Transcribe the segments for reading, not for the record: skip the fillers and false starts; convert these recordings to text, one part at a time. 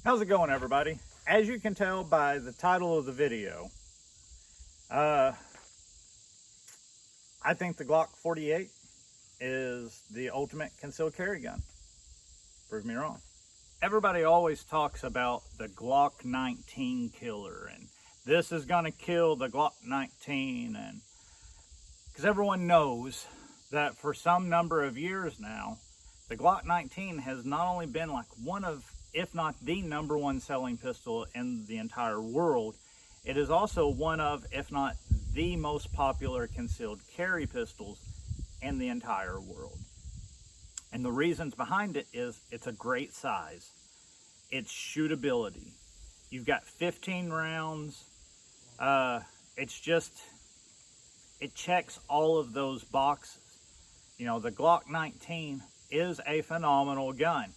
How's it going, everybody? As you can tell by the title of the video, I think the Glock 48 is the ultimate concealed carry gun. Prove me wrong. Everybody always talks about the Glock 19 killer, and this is gonna kill the Glock 19, and because everyone knows that for some number of years now, the Glock 19 has not only been like one of, if not the #1 selling pistol in the entire world, it is also one of, if not the most popular concealed carry pistols in the entire world. And the reasons behind it is it's a great size, it's shootability. You've got 15 rounds. It checks all of those boxes. You know, the Glock 19 is a phenomenal gun.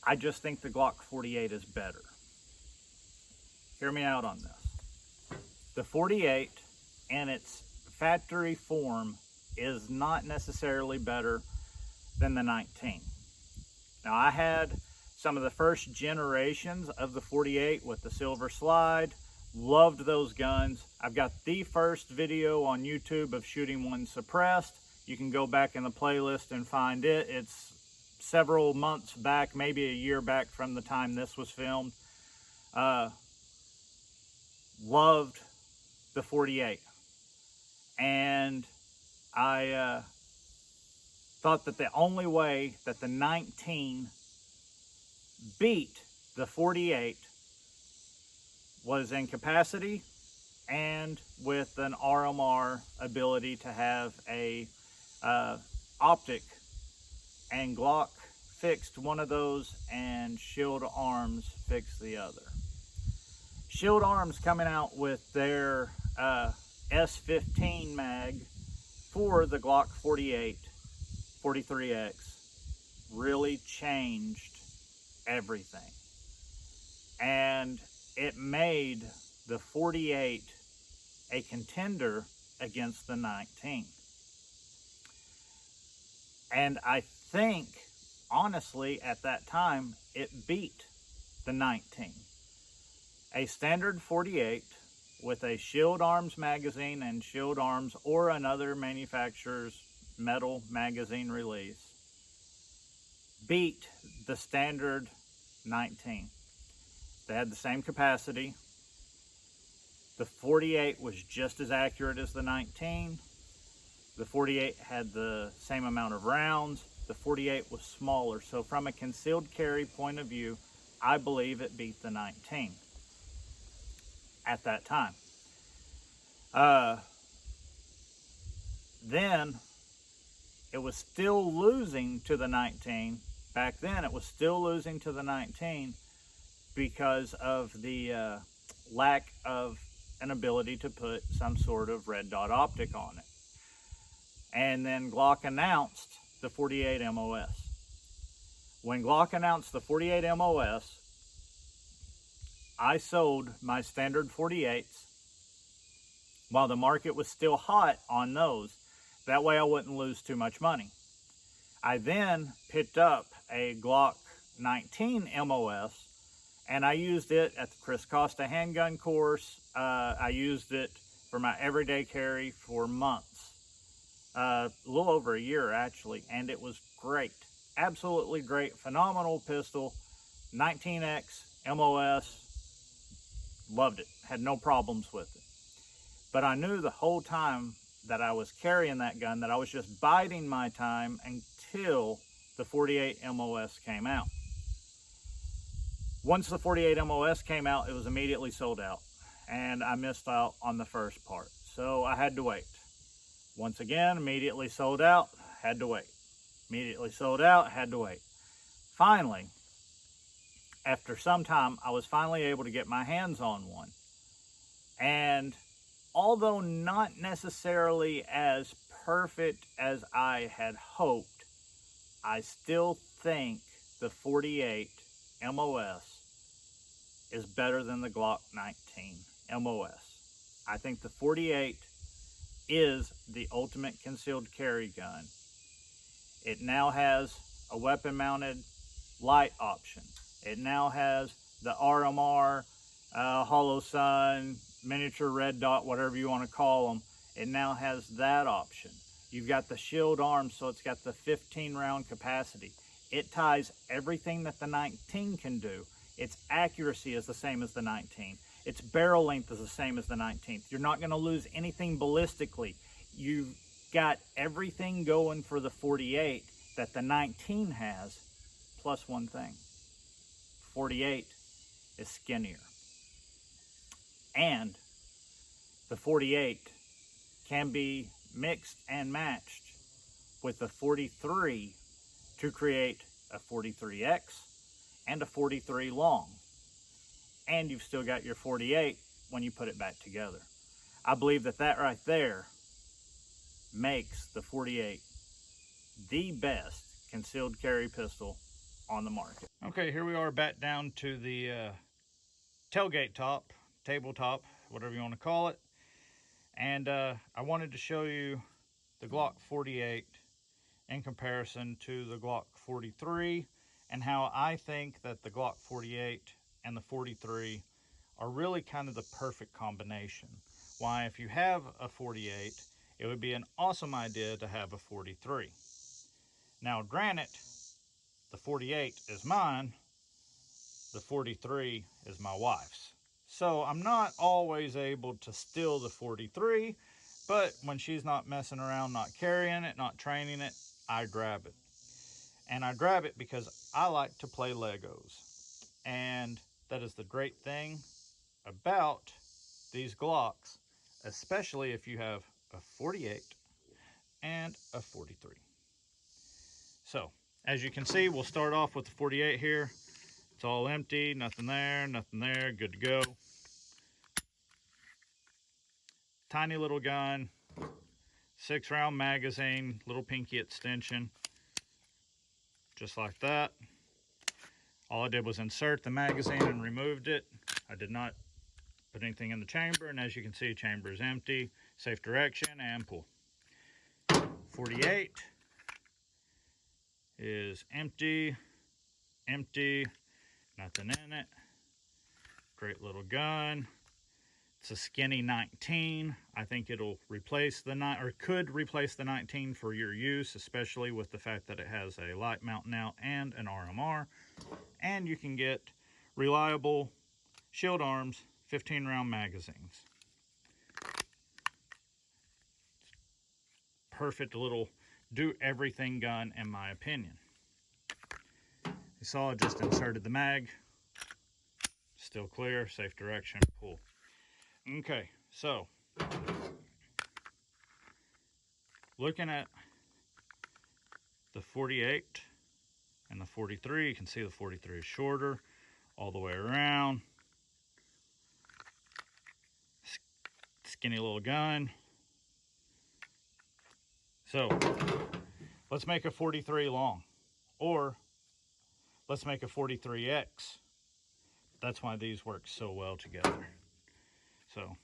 I just think the Glock 48 is better. Hear me out on this. The 48 in its factory form is not necessarily better than the 19. Now, I had some of the first generations of the 48 with the silver slide. Loved those guns. I've got the first video on YouTube of shooting one suppressed. You can go back in the playlist and find it. It's several months back, maybe a year back from the time this was filmed. Loved the 48. And I thought that the only way that the 19 beat the 48 was in capacity and with an RMR ability to have a optic, and Glock fixed one of those and Shield Arms fixed the other. Shield Arms coming out with their S15 mag for the Glock 48 43X really changed everything, and it made the 48 a contender against the 19. And I think, honestly, at that time, it beat the 19. A standard 48 with a Shield Arms magazine and Shield Arms or another manufacturer's metal magazine release beat the standard 19. They had the same capacity. The 48 was just as accurate as the 19. The 48 had the same amount of rounds. The 48 was smaller. So from a concealed carry point of view, I believe it beat the 19 at that time. Then it was still losing to the 19. Back then it was still losing to the 19 because of the lack of an ability to put some sort of red dot optic on it. And then Glock announced the 48 MOS. When Glock announced the 48 MOS, I sold my standard 48s while the market was still hot on those. That way I wouldn't lose too much money. I then picked up a Glock 19 MOS, and I used it at the Chris Costa handgun course. I used it for my everyday carry for months. A little over a year, actually, and it was great. Absolutely great. Phenomenal pistol. 19X MOS. Loved it. Had no problems with it. But I knew the whole time that I was carrying that gun that I was just biding my time until the 48 MOS came out. Once the 48 MOS came out, it was immediately sold out, and I missed out on the first part, so I had to wait. Once again, immediately sold out, had to wait. Immediately sold out, had to wait. Finally, after some time, I was finally able to get my hands on one. And although not necessarily as perfect as I had hoped, I still think the 48 MOS is better than the Glock 19 MOS. I think the 48 is the ultimate concealed carry gun. It now has a weapon mounted light option. It now has the RMR, Hollow Sun, miniature red dot, whatever you want to call them. It now has that option. You've got the shield arm, so it's got the 15 round capacity. It ties everything that the 19 can do. Its accuracy is the same as the 19. Its barrel length is the same as the 19th. You're not going to lose anything ballistically. You've got everything going for the 48 that the 19 has, plus one thing. 48 is skinnier. And the 48 can be mixed and matched with the 43 to create a 43X and a 43 long. And you've still got your 48 when you put it back together. I believe that that right there makes the 48 the best concealed carry pistol on the market. Okay, here we are back down to the tailgate top, tabletop, whatever you want to call it. And I wanted to show you the Glock 48 in comparison to the Glock 43 and how I think that the Glock 48 and the 43 are really kind of the perfect combination. Why, if you have a 48, it would be an awesome idea to have a 43. Now, granted, the 48 is mine, the 43 is my wife's. So I'm not always able to steal the 43, but when she's not messing around, not carrying it, not training it, I grab it. And I grab it because I like to play Legos. And that is the great thing about these Glocks, especially if you have a 48 and a 43. So, as you can see, we'll start off with the 48 here. It's all empty, nothing there, good to go. Tiny little gun, 6-round magazine, little pinky extension, just like that. All I did was insert the magazine and removed it. I did not put anything in the chamber, and as you can see, chamber is empty. Safe direction and pull. 48 is empty, nothing in it. Great little gun. It's a skinny 19. I think it'll replace the could replace the 19 for your use, especially with the fact that it has a light mounting out and an RMR. And you can get reliable shield arms, 15-round magazines. Perfect little do-everything gun, in my opinion. You saw I just inserted the mag. Still clear, safe direction, pull. Okay, so looking at the 48 and the 43, you can see the 43 is shorter all the way around. Skinny little gun. So let's make a 43 long, or let's make a 43X. That's why these work so well together. So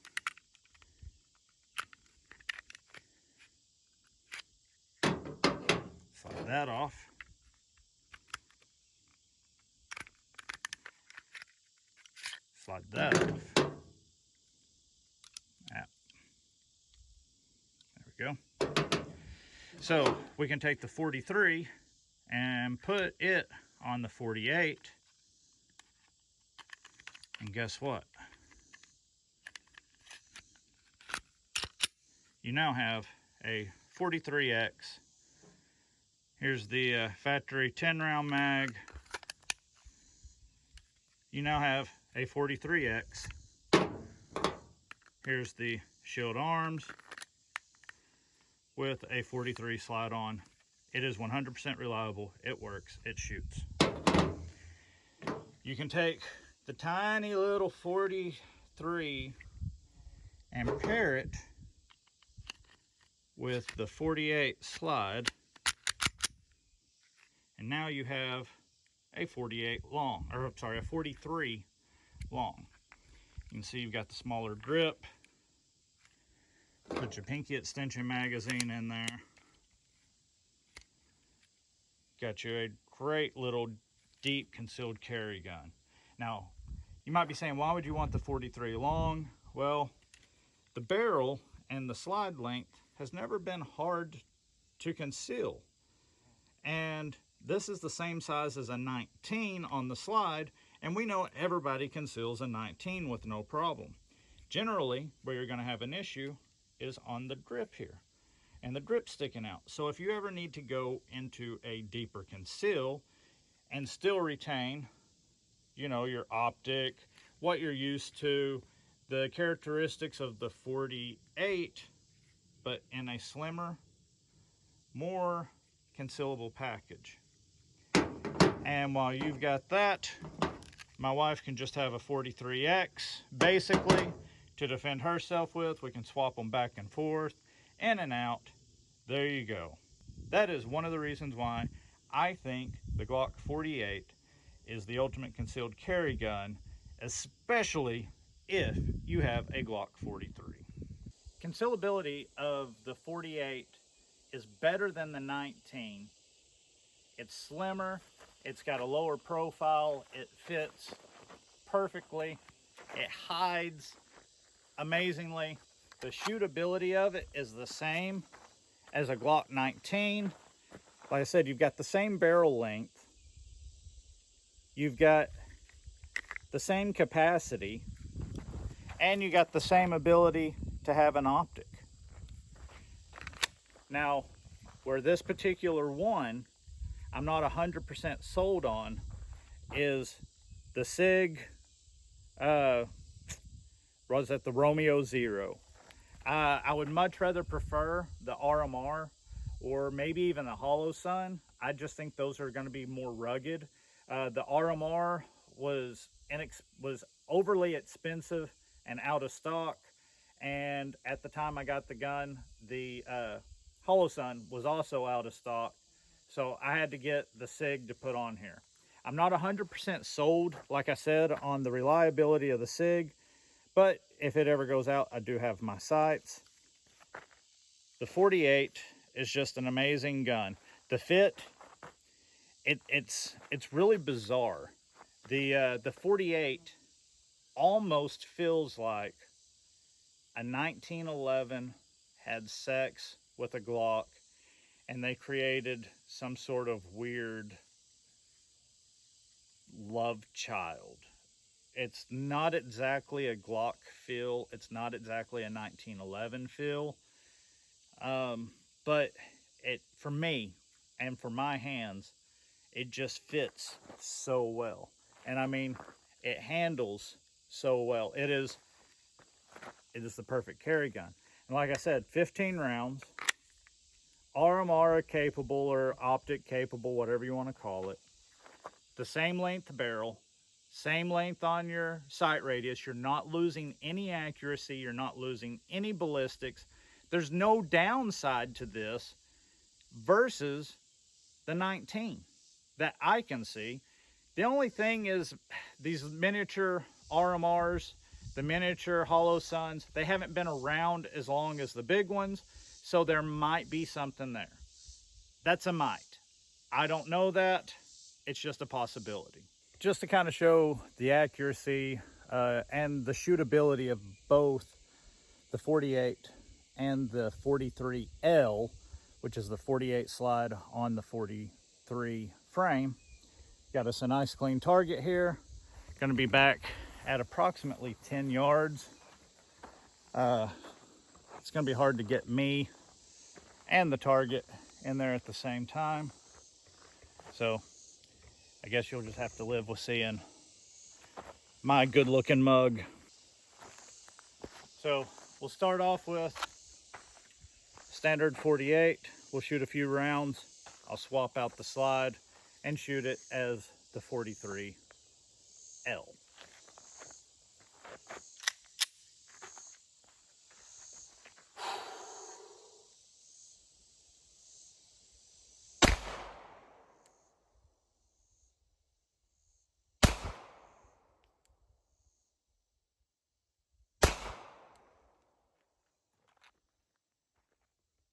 slide that off. Slide that off. Yeah. There we go. So we can take the 43 and put it on the 48. And guess what? You now have a 43X. Here's the factory 10-round mag. You now have a 43X. Here's the shield arms with a 43 slide on. It is 100% reliable. It works. It shoots. You can take the tiny little 43 and pair it with the 48 slide, and now you have a 48 long, or I'm sorry, a 43 long. You can see you've got the smaller grip. Put your pinky extension magazine in there. Got you a great little deep concealed carry gun. Now, you might be saying, why would you want the 43 long? Well, the barrel and the slide length has never been hard to conceal. And this is the same size as a 19 on the slide, and we know everybody conceals a 19 with no problem. Generally, where you're going to have an issue is on the grip here, and the grip sticking out. So if you ever need to go into a deeper conceal and still retain, you know, your optic, what you're used to, the characteristics of the 48, but in a slimmer, more concealable package. And while you've got that, my wife can just have a 43X basically to defend herself with. We can swap them back and forth, in and out. There you go. That is one of the reasons why I think the Glock 48 is the ultimate concealed carry gun, especially if you have a Glock 43. Concealability of the 48 is better than the 19. It's slimmer, it's got a lower profile, it fits perfectly, it hides amazingly. The shootability of it is the same as a Glock 19. Like I said, you've got the same barrel length, you've got the same capacity, and you got the same ability to have an optic. Now, where this particular one I'm not 100% sold on is the SIG, was that the Romeo Zero. I would much rather prefer the RMR or maybe even the Hollow Sun. I just think those are going to be more rugged. The RMR was overly expensive and out of stock, and at the time I got the gun, the Hollow Sun was also out of stock, so I had to get the SIG to put on here. I'm not 100% sold, like I said, on the reliability of the SIG, but if it ever goes out, I do have my sights. The 48 is just an amazing gun. The fit, it's really bizarre. The 48 almost feels like a 1911 had sex with a Glock and they created some sort of weird love child. It's not exactly a Glock feel. It's not exactly a 1911 feel. But for me and for my hands, it just fits so well. And I mean, it handles so well. It is the perfect carry gun. And like I said, 15 rounds, RMR capable or optic capable, whatever you want to call it. The same length barrel, same length on your sight radius. You're not losing any accuracy. You're not losing any ballistics. There's no downside to this versus the 19 that I can see. The only thing is these miniature RMRs, the miniature Hollow Suns, they haven't been around as long as the big ones, so there might be something there. That's a might. I don't know that. It's just a possibility. Just to kind of show the accuracy and the shootability of both the 48 and the 43L, which is the 48 slide on the 43 frame. Got us a nice clean target here. Gonna be back at approximately 10 yards. It's gonna be hard to get me and the target in there at the same time. So I guess you'll just have to live with seeing my good looking mug. So we'll start off with standard 48. We'll shoot a few rounds. I'll swap out the slide and shoot it as the 43L.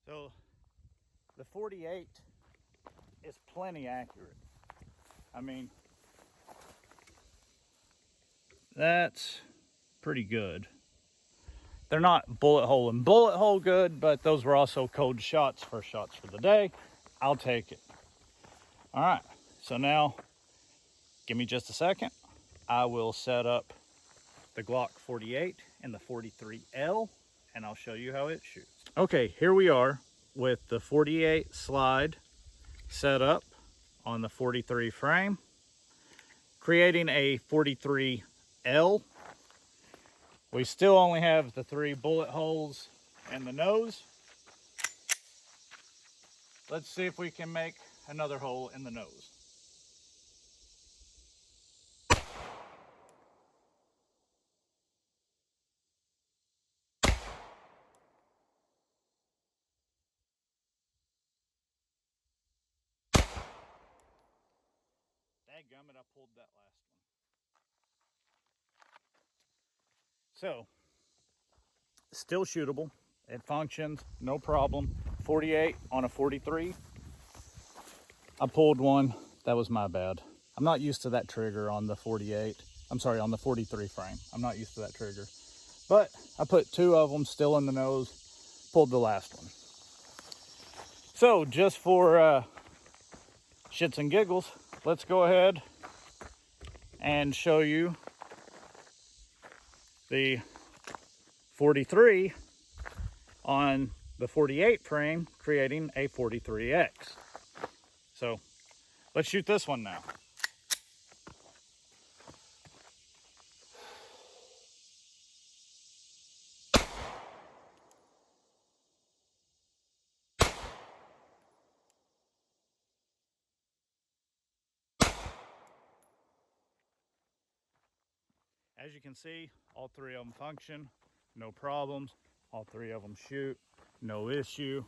So the 48 is plenty accurate. I mean, That's pretty good. They're not bullet hole good, but those were also cold shots, first shots for the day. I'll take it. All right, so now give me just a second. I will set up the Glock 48 and the 43L, and I'll show you how it shoots. Okay, here we are with the 48 slide set up on the 43 frame, creating a 43L. We still only have the 3 bullet holes in the nose. Let's see if we can make another hole in the nose. Dadgummit, I pulled that last one. So, still shootable. It functions, no problem. 48 on a 43. I pulled one. That was my bad. I'm not used to that trigger on the 48. I'm sorry, on the 43 frame. I'm not used to that trigger. But I put 2 of them still in the nose, pulled the last one. So just for shits and giggles, let's go ahead and show you the 43 on the 48 frame, creating a 43X. So let's shoot this one now. As you can see, all 3 of them function, no problems. All 3 of them shoot, no issue.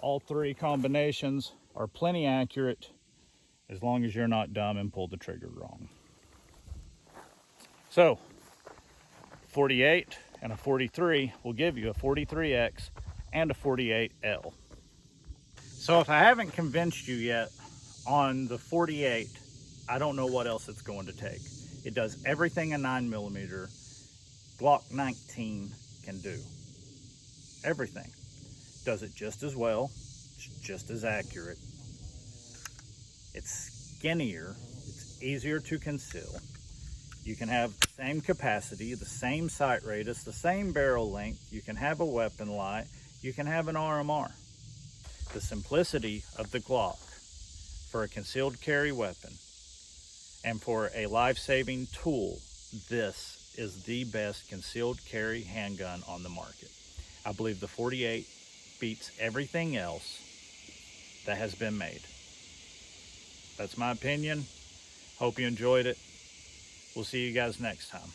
All 3 combinations are plenty accurate as long as you're not dumb and pull the trigger wrong. So, 48 and a 43 will give you a 43X and a 48L. So if I haven't convinced you yet on the 48, I don't know what else it's going to take. It does everything a 9mm Glock 19 can do. Everything. Does it just as well, just as accurate. It's skinnier, it's easier to conceal. You can have the same capacity, the same sight radius, the same barrel length. You can have a weapon light. You can have an RMR. The simplicity of the Glock for a concealed carry weapon and for a life-saving tool, this is the best concealed carry handgun on the market. I believe the 48 beats everything else that has been made. That's my opinion. Hope you enjoyed it. We'll see you guys next time.